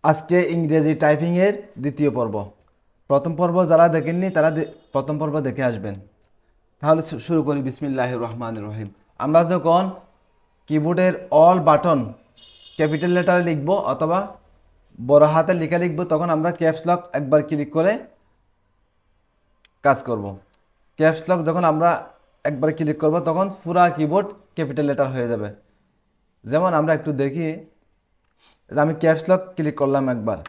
আজকে ইংরেজি টাইপিংয়ের দ্বিতীয় পর্ব। প্রথম পর্ব যারা দেখেননি তারা প্রথম পর্ব দেখে আসবেন। তাহলে শুরু করি। বিসমিল্লাহির রহমানির রহিম। আমরা যখন কিবোর্ডের অল বাটন ক্যাপিটাল লেটারে লিখব অথবা বড় হাতে লেখা লিখব, তখন আমরা ক্যাপস লক একবার ক্লিক করে কাজ করব। ক্যাপস লক যখন আমরা একবার ক্লিক করব তখন পুরা কিবোর্ড ক্যাপিটাল লেটার হয়ে যাবে। যেমন আমরা একটু দেখি, আমি ক্যাপস লক ক্লিক করলাম একবার।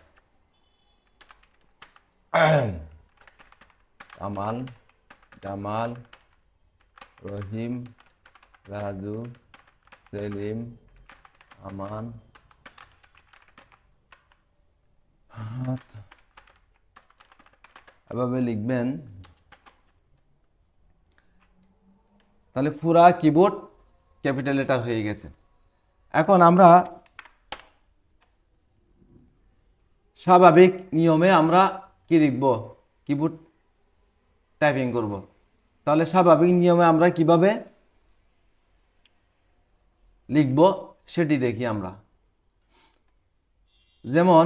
আমাল, জামাল, রহিম, রাজু, সেলিম, আমান, এভাবে লিখবেন। তাহলে পুরা কিবোর্ড ক্যাপিটাল লেটার হয়ে গেছে। এখন আমরা স্বাভাবিক নিয়মে আমরা কি লিখব? কিবোর্ড টাইপিং করব। তাহলে স্বাভাবিক নিয়মে আমরা কিভাবে লিখব সেটি দেখি আমরা। যেমন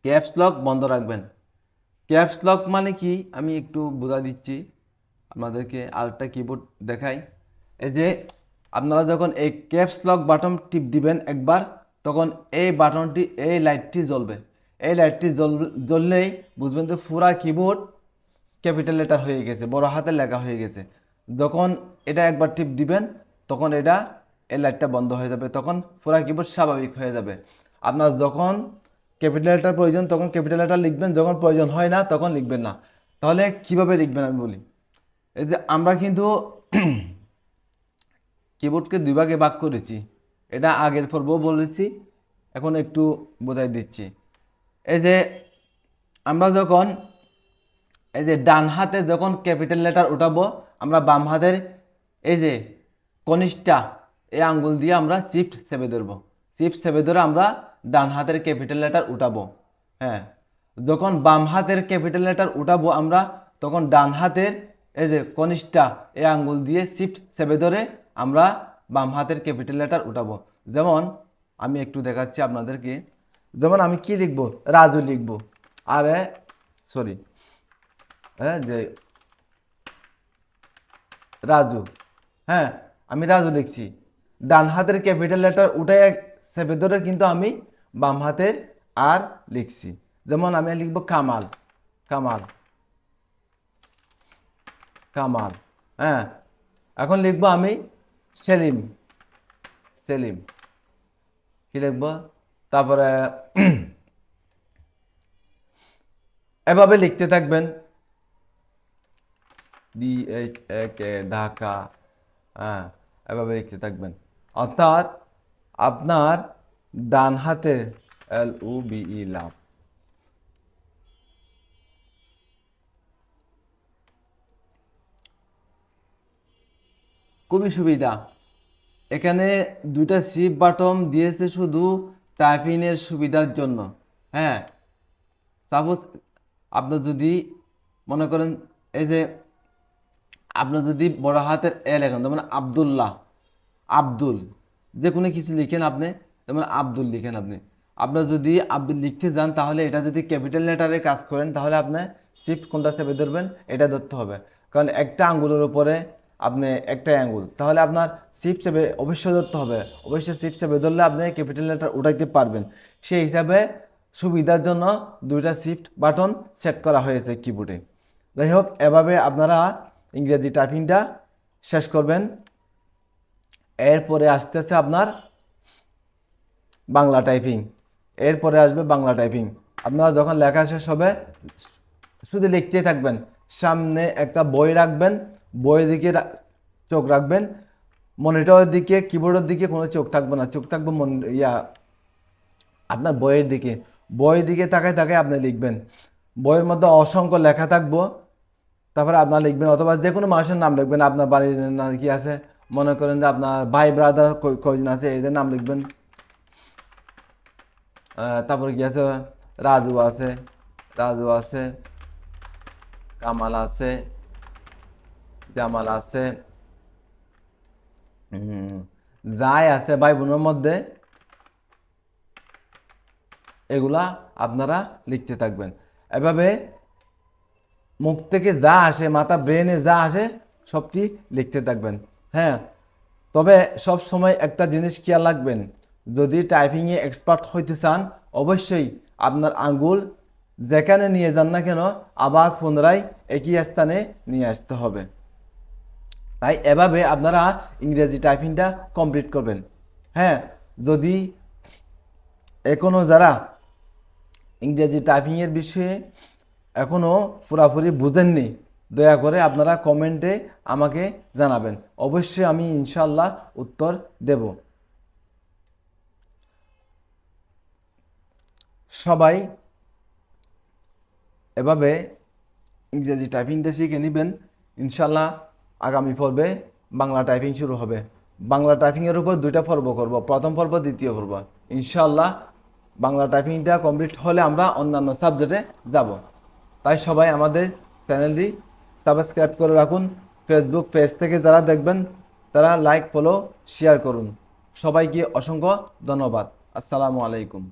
ক্যাপস লক বন্ধ রাখবেন। ক্যাপস লক মানে কি আমি একটু বোঝা দিচ্ছি আপনাদেরকে। আরেকটা কিবোর্ড দেখাই। এই যে আপনারা যখন এই ক্যাপস লক বাটন টিপ দিবেন একবার, তখন এই বাটনটি, এই লাইটটি জ্বলবে। এই লাইটটি জ্বললেই বুঝবেন যে পুরা কিবোর্ড ক্যাপিটাল লেটার হয়ে গেছে, বড় হাতে লেখা হয়ে গেছে। যখন এটা একবার টিপ দিবেন তখন এটা, এই লাইটটা বন্ধ হয়ে যাবে, তখন পুরা কিবোর্ড স্বাভাবিক হয়ে যাবে। আপনার যখন ক্যাপিটাল লেটার প্রয়োজন তখন ক্যাপিটাল লেটার লিখবেন, যখন প্রয়োজন হয় না তখন লিখবেন না। তাহলে কিভাবে লিখবেন আমি বলি। এই যে আমরা কিন্তু কিবোর্ডকে দুই ভাগে ভাগ করেছি, এটা আগের পর্বও বলেছি, এখন একটু বোঝাই দিচ্ছি। এই যে আমরা যখন এই যে ডান হাতে যখন ক্যাপিটাল লেটার উঠাবো, আমরা বাম হাতের এই যে কনিষ্ঠা এই আঙ্গুল দিয়ে আমরা শিফট চেপে ধরবো। শিফট চেপে ধরে আমরা ডান হাতের ক্যাপিটাল লেটার উঠাবো। হ্যাঁ, যখন বাম হাতের ক্যাপিটাল লেটার উঠাবো আমরা, তখন ডান হাতের এই যে কনিষ্ঠা এই আঙ্গুল দিয়ে শিফট চেপে ধরে আমরা বাম হাতের ক্যাপিটাল লেটার উঠাবো। যেমন আমি একটু দেখাচ্ছি আপনাদেরকে। যেমন আমি কি লিখবো? রাজু লিখবো। আরে সরি, হ্যাঁ, যে রাজু। হ্যাঁ, আমি রাজু লিখছি। ডান হাতের ক্যাপিটাল লেটার উঠে চেপে ধরে কিন্তু আমি বাম হাতের আর লিখছি। যেমন আমি লিখবো কামাল, কামাল, কামাল। হ্যাঁ, এখন লিখবো আমি সেলিম, সেলিম। কি লিখবো? তারপরে এভাবে লিখতে থাকবেন। DHA ঢাকা। হ্যাঁ, এভাবে লিখতে থাকবেন। অর্থাৎ আপনার ডান হাতে LUBE, লাভ। খুবই সুবিধা। এখানে দুইটা শিফট বাটন দিয়েছে শুধু টাইপিংয়ের সুবিধার জন্য। হ্যাঁ, সাপোজ আপনি যদি মনে করেন, এই যে আপনি যদি বড় হাতের এ লেখেন, যেমন আবদুল্লাহ, আব্দুল, যে কোনো কিছু লিখেন আপনি, যেমন আব্দুল লিখেন আপনি। আপনার যদি আব্দুল লিখতে যান তাহলে এটা যদি ক্যাপিটাল লেটারে কাজ করেন তাহলে আপনি শিফট কোনটা চেপে ধরবেন এটা ধরতে হবে। কারণ একটা আঙ্গুলের উপরে আপনি একটা আঙ্গুল, তাহলে আপনার শিফট চেপে অবশ্যই ধরতে হবে। অবশ্যই শিফট চেপে ধরলে আপনি ক্যাপিটাল লেটার উঠাইতে পারবেন। সেই হিসাবে সুবিধার জন্য দুইটা শিফট বাটন সেট করা হয়েছে কিবোর্ডে। যাই হোক, এভাবে আপনারা ইংরেজি টাইপিংটা শেষ করবেন। এরপরে আসতেছে আপনার বাংলা টাইপিং। এরপরে আসবে বাংলা টাইপিং। আপনারা যখন লেখা শেষ হবে শুধু লিখতেই থাকবেন। সামনে একটা বই রাখবেন, বইয়ের দিকে চোখ রাখবেন। মনিটরের দিকে, কিবোর্ডের দিকে কোনো চোখ থাকবে না, চোখ থাকবে আপনার বইয়ের দিকে। বইয়ের দিকে তাকায় তাকায় আপনি লিখবেন। বইয়ের মধ্যে অসংখ্য লেখা থাকবো, তারপরে আপনার লিখবেন, অথবা যে কোনো মানুষের নাম লিখবেন। আপনার বাড়ির নাম কি আছে, মনে করেন যে আপনার ভাই ব্রাদার কয়জন আছে এদের নাম লিখবেন। তারপরে কি আছে, রাজু আছে, রাজু আছে, কামাল আছে, জামাল আছে, যাই আছে ভাই বোনের মধ্যে এগুলা আপনারা লিখতে থাকবেন। এভাবে মুখ থেকে যা আসে, মাথা ব্রেনে যা আসে সবটি লিখতে থাকবেন। হ্যাঁ, তবে সব সময় একটা জিনিস খেয়াল রাখবেন, যদি টাইপিংয়ে এক্সপার্ট হইতে চান অবশ্যই আপনার আঙ্গুল যেখানে নিয়ে যান না কেন আবার পুনরায় একই স্থানে নিয়ে আসতে হবে। তাই এভাবে আপনারা ইংরেজি টাইপিংটা কমপ্লিট করবেন। হ্যাঁ, যদি এখনও যারা ইংরেজি টাইপিংয়ের বিষয়ে এখনও পুরাপুরি বুঝেননি, দয়া করে আপনারা কমেন্টে আমাকে জানাবেন, অবশ্যই আমি ইনশাল্লাহ উত্তর দেব। সবাই এভাবে ইংরেজি টাইপিংটা শিখে নেবেন, ইনশাল্লাহ আগামী পর্বে বাংলা টাইপিং শুরু হবে। বাংলা টাইপিংয়ের উপর 2টা পর্ব করব, প্রথম পর্ব দ্বিতীয় পর্ব। ইনশাল্লাহ বাংলা টাইপিংটা কমপ্লিট হলে আমরা অন্যান্য সাবজেক্টে যাব। তাই সবাই আমাদের চ্যানেলটি সাবস্ক্রাইব করে রাখুন। ফেসবুক পেজ থেকে যারা দেখবেন তারা লাইক, ফলো, শেয়ার করুন। সবাইকে অসংখ্য ধন্যবাদ। আসসালামু আলাইকুম।